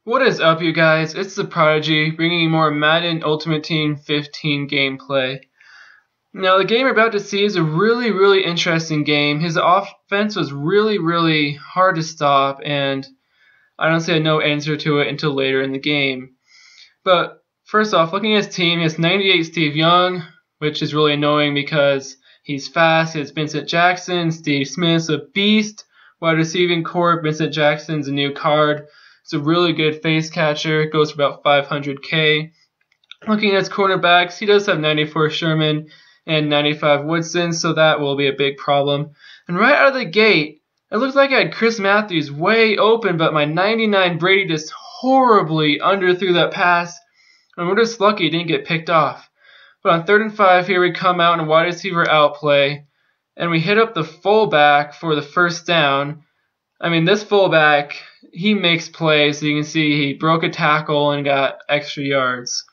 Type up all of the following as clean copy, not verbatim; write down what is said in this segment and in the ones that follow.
What is up, you guys? It's the Prodigy, bringing you more Madden Ultimate Team 15 gameplay. Now, the game you're about to see is a really interesting game. His offense was really hard to stop, and I honestly had no answer to it until later in the game. But first off, looking at his team, he has 98 Steve Young, which is really annoying because he's fast. He has Vincent Jackson, Steve Smith's a beast. Wide receiving core, Vincent Jackson's a new card. It's a really good face catcher. It goes for about 500k. Looking at his cornerbacks, he does have 94 Sherman and 95 Woodson, so that will be a big problem. And right out of the gate, it looked like I had Chris Matthews way open, but my 99 Brady just horribly underthrew that pass. And we're just lucky it didn't get picked off. But on 3rd and 5, here we come out in a wide receiver outplay, and we hit up the fullback for the first down. I mean, this fullback, he makes plays. So you can see he broke a tackle and got extra yards.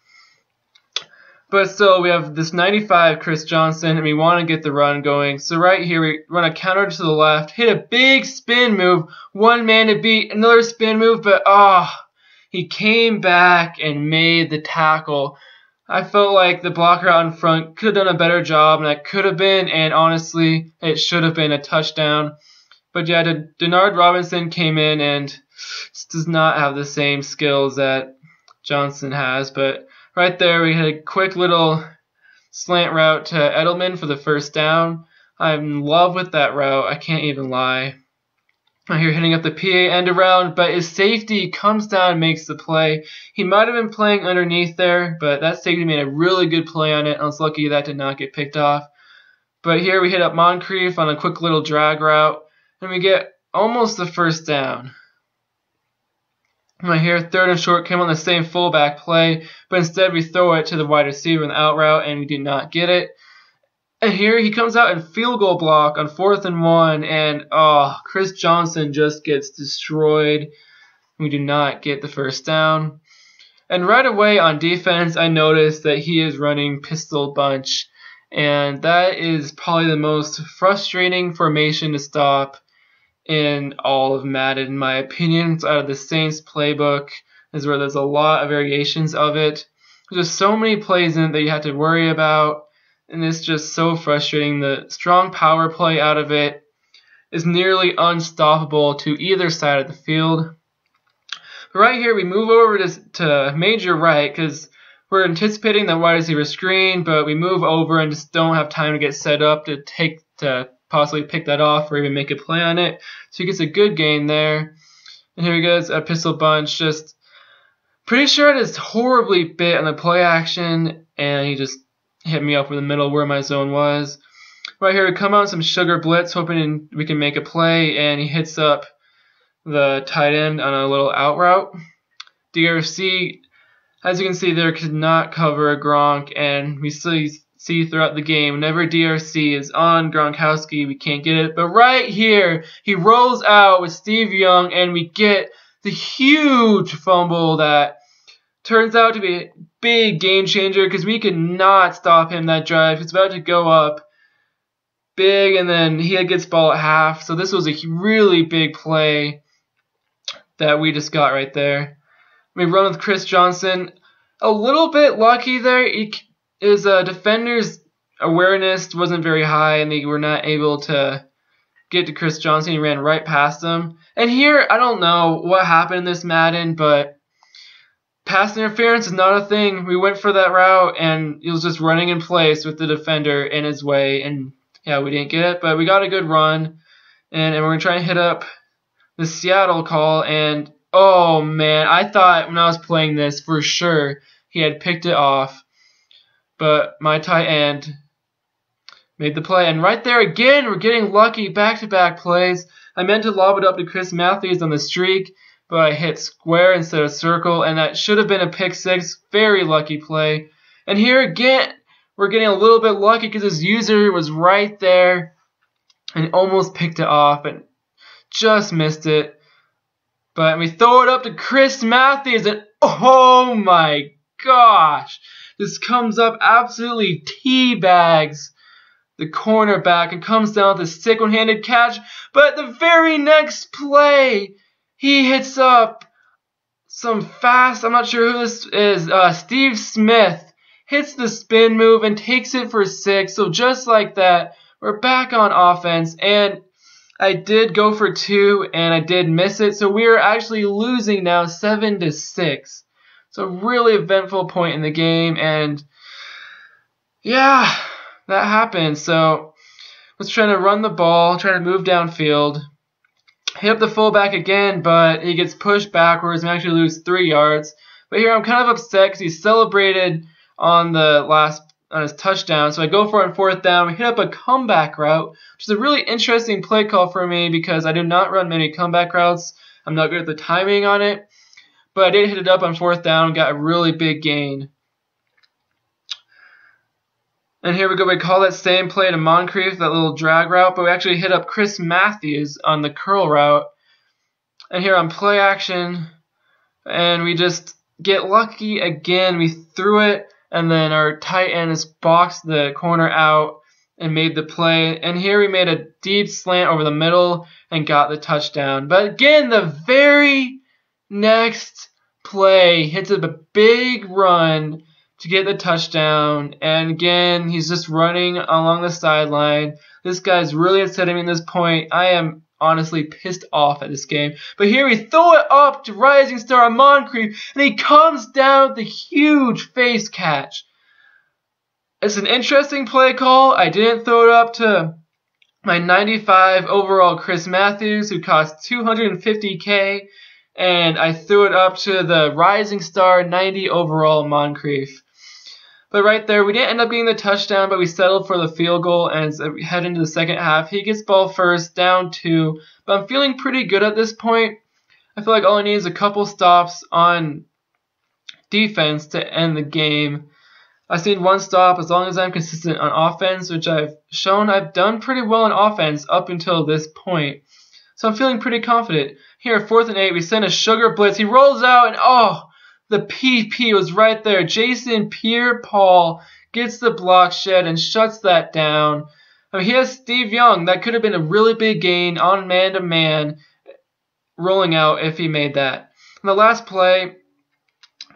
But still, we have this 95 Chris Johnson, and we want to get the run going. So right here, we run a counter to the left, hit a big spin move, one man to beat, another spin move, but he came back and made the tackle. I felt like the blocker out in front could have done a better job, and that could have been, and honestly, it should have been a touchdown. But yeah, Denard Robinson came in and just does not have the same skills that Johnson has. But right there, we had a quick little slant route to Edelman for the first down. I'm in love with that route. I can't even lie. Right here, hitting up the PA end around, but his safety comes down and makes the play. He might have been playing underneath there, but that safety made a really good play on it. I was lucky that did not get picked off. But here we hit up Moncrief on a quick little drag route, and we get almost the first down. Right here, 3rd and short, came on the same fullback play, but instead we throw it to the wide receiver in the out route, and we did not get it. And here he comes out in field goal block on 4th and 1, and Chris Johnson just gets destroyed. We do not get the first down. And right away on defense, I noticed that he is running pistol bunch, and that is probably the most frustrating formation to stop in all of Madden, in my opinion. It's out of the Saints playbook, is where there's a lot of variations of it. There's just so many plays in it that you have to worry about, and it's just so frustrating. The strong power play out of it is nearly unstoppable to either side of the field. But right here, we move over to major right because we're anticipating the wide receiver screen, but we move over and just don't have time to get set up to possibly pick that off or even make a play on it. So he gets a good gain there. And here he goes, a pistol bunch. Just pretty sure it is horribly bit on the play action, and he just hit me up in the middle where my zone was. Right here, we come out some sugar blitz, hoping we can make a play, and he hits up the tight end on a little out route. DRC, as you can see there, could not cover a Gronk, and we see throughout the game, whenever DRC is on Gronkowski, we can't get it. But right here, he rolls out with Steve Young, and we get the huge fumble that turns out to be a big game changer because we could not stop him that drive. He's about to go up big, and then he gets ball at half. So this was a really big play that we just got right there. We run with Chris Johnson. A little bit lucky there. His defender's awareness wasn't very high, and they were not able to get to Chris Johnson. He ran right past him. And here, I don't know what happened in this Madden, but pass interference is not a thing. We went for that route, and he was just running in place with the defender in his way. And yeah, we didn't get it, but we got a good run. And we're going to try and hit up the Seattle call. And oh man, I thought when I was playing this for sure he had picked it off. But my tight end made the play. And right there again, we're getting lucky, back-to-back plays. I meant to lob it up to Chris Matthews on the streak, but I hit square instead of circle, and that should have been a pick six. Very lucky play. And here again, we're getting a little bit lucky because his user was right there and almost picked it off and just missed it. But we throw it up to Chris Matthews, and oh my gosh, this comes up, absolutely teabags the cornerback and comes down with a sick one-handed catch. But the very next play, he hits up some fast, I'm not sure who this is, Steve Smith hits the spin move and takes it for 6. So just like that, we're back on offense, and I did go for 2 and I did miss it. So we are actually losing now 7-6. So really eventful point in the game, and yeah, that happened. So was trying to run the ball, trying to move downfield. Hit up the fullback again, but he gets pushed backwards and actually lose 3 yards. But here I'm kind of upset because he celebrated on his touchdown. So I go for it on 4th down. We hit up a comeback route, which is a really interesting play call for me because I do not run many comeback routes. I'm not good at the timing on it. But I did hit it up on 4th down and got a really big gain. And here we go. We call that same play to Moncrief, that little drag route, but we actually hit up Chris Matthews on the curl route. And here on play action, and we just get lucky again. We threw it, and then our tight end has boxed the corner out and made the play. And here we made a deep slant over the middle and got the touchdown. But again, the very next play hits up a big run to get the touchdown, and again, he's just running along the sideline. This guy's really upsetting me at this point. I am honestly pissed off at this game. But here we throw it up to rising star Moncrief, and he comes down with a huge face catch. It's an interesting play call. I didn't throw it up to my 95 overall Chris Matthews, who cost $250K, and I threw it up to the rising star 90 overall Moncrief. But right there, we didn't end up getting the touchdown, but we settled for the field goal, and as we head into the second half, he gets ball first, down 2. But I'm feeling pretty good at this point. I feel like all I need is a couple stops on defense to end the game. I need 1 stop as long as I'm consistent on offense, which I've shown I've done pretty well on offense up until this point. So I'm feeling pretty confident. Here, 4th and 8, we send a sugar blitz. He rolls out, and oh, the PP was right there. Jason Pierre-Paul gets the block shed and shuts that down. I mean, he has Steve Young. That could have been a really big gain on man-to-man rolling out if he made that. In the last play,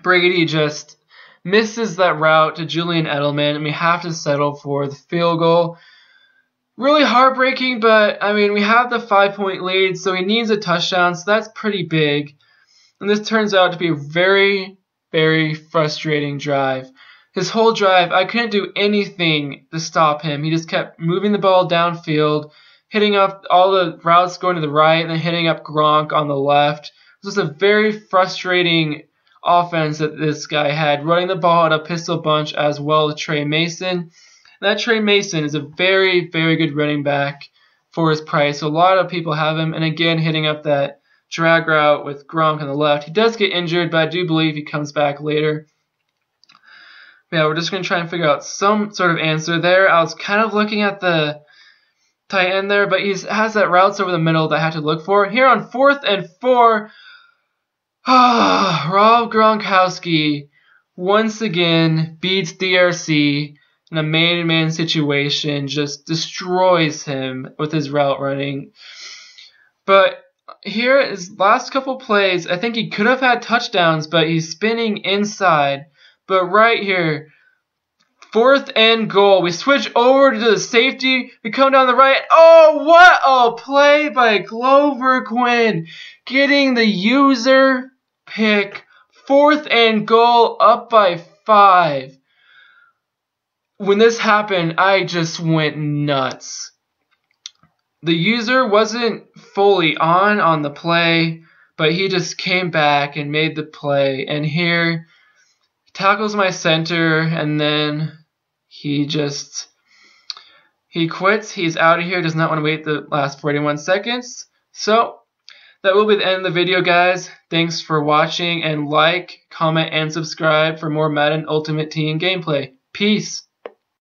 Brady just misses that route to Julian Edelman, and we have to settle for the field goal. Really heartbreaking, but I mean, we have the 5-point lead, so he needs a touchdown, so that's pretty big. And this turns out to be a very, very frustrating drive. His whole drive, I couldn't do anything to stop him. He just kept moving the ball downfield, hitting up all the routes going to the right, and then hitting up Gronk on the left. It was a very frustrating offense that this guy had, running the ball at a pistol bunch as well as Trey Mason. And that Trey Mason is a very, very good running back for his price. So a lot of people have him, and again, hitting up that drag route with Gronk on the left. He does get injured, but I do believe he comes back later. Yeah, we're just going to try and figure out some sort of answer there. I was kind of looking at the tight end there, but he has that routes over the middle that I have to look for. Here on 4th and 4, Rob Gronkowski once again beats DRC in a man-to-man situation, just destroys him with his route running. But here, his last couple plays, I think he could have had touchdowns, but he's spinning inside. But right here, 4th and goal. We switch over to the safety. We come down the right. Oh, what a play by Glover Quinn. Getting the user pick. 4th and goal, up by 5. When this happened, I just went nuts. The user wasn't fully on the play, but he just came back and made the play. And here, he tackles my center, and then he quits. He's out of here, does not want to wait the last 41 seconds. So, that will be the end of the video, guys. Thanks for watching, and like, comment, and subscribe for more Madden Ultimate Team gameplay. Peace.